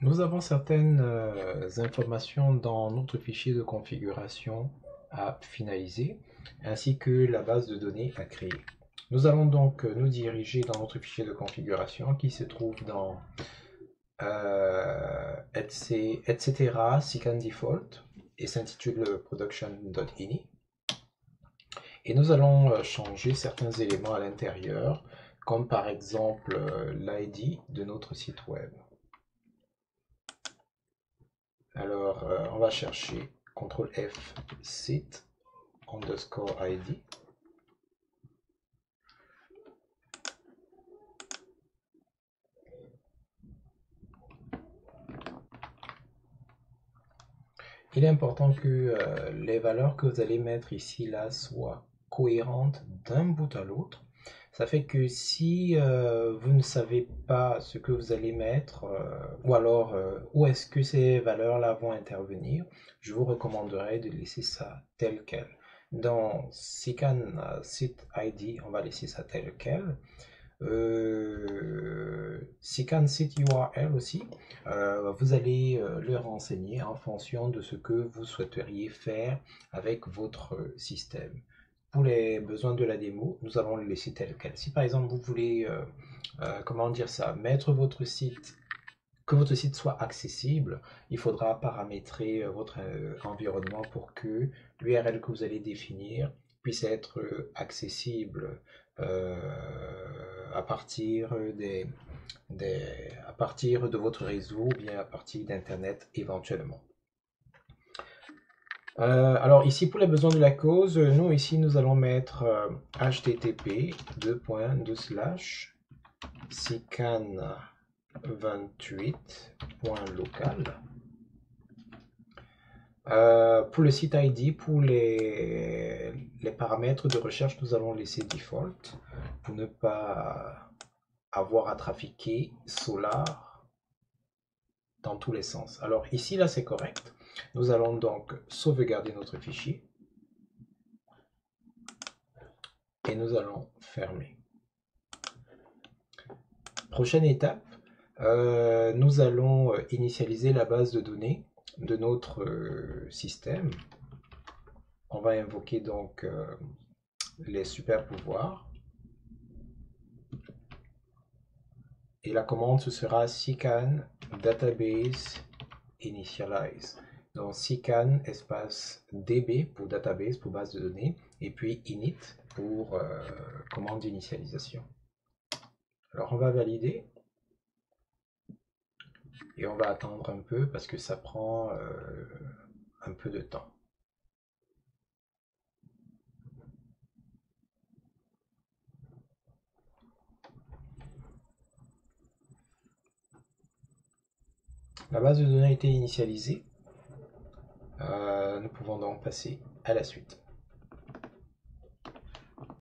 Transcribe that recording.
Nous avons certaines informations dans notre fichier de configuration à finaliser, ainsi que la base de données à créer. Nous allons donc nous diriger dans notre fichier de configuration qui se trouve dans etc. Sican default et s'intitule production.ini. Et nous allons changer certains éléments à l'intérieur, comme par exemple l'ID de notre site web. Alors, on va chercher CTRL F site underscore ID. Il est important que les valeurs que vous allez mettre ici, là, soient cohérentes d'un bout à l'autre. Ça fait que si vous ne savez pas ce que vous allez mettre, ou alors où est-ce que ces valeurs-là vont intervenir, je vous recommanderais de laisser ça tel quel. Dans Sican Site ID, on va laisser ça tel quel. Sican Site URL aussi, vous allez le renseigner en fonction de ce que vous souhaiteriez faire avec votre système. Pour les besoins de la démo, nous allons le laisser tel quel. Si par exemple vous voulez, comment dire ça, mettre votre site, que votre site soit accessible, il faudra paramétrer votre environnement pour que l'URL que vous allez définir puisse être accessible à partir à partir de votre réseau ou bien à partir d'Internet éventuellement. Alors ici pour les besoins de la cause, nous ici nous allons mettre http sican28.local. Pour le site ID, pour les paramètres de recherche, nous allons laisser default pour ne pas avoir à trafiquer Solar dans tous les sens. Alors ici, là, c'est correct. Nous allons donc sauvegarder notre fichier et nous allons fermer. Prochaine étape, nous allons initialiser la base de données de notre système. On va invoquer donc les super pouvoirs. Et la commande, ce sera sican database initialize. Donc sican espace db pour database, pour base de données, et puis init pour commande d'initialisation. Alors on va valider. Et on va attendre un peu parce que ça prend un peu de temps. La base de données a été initialisée. Nous pouvons donc passer à la suite.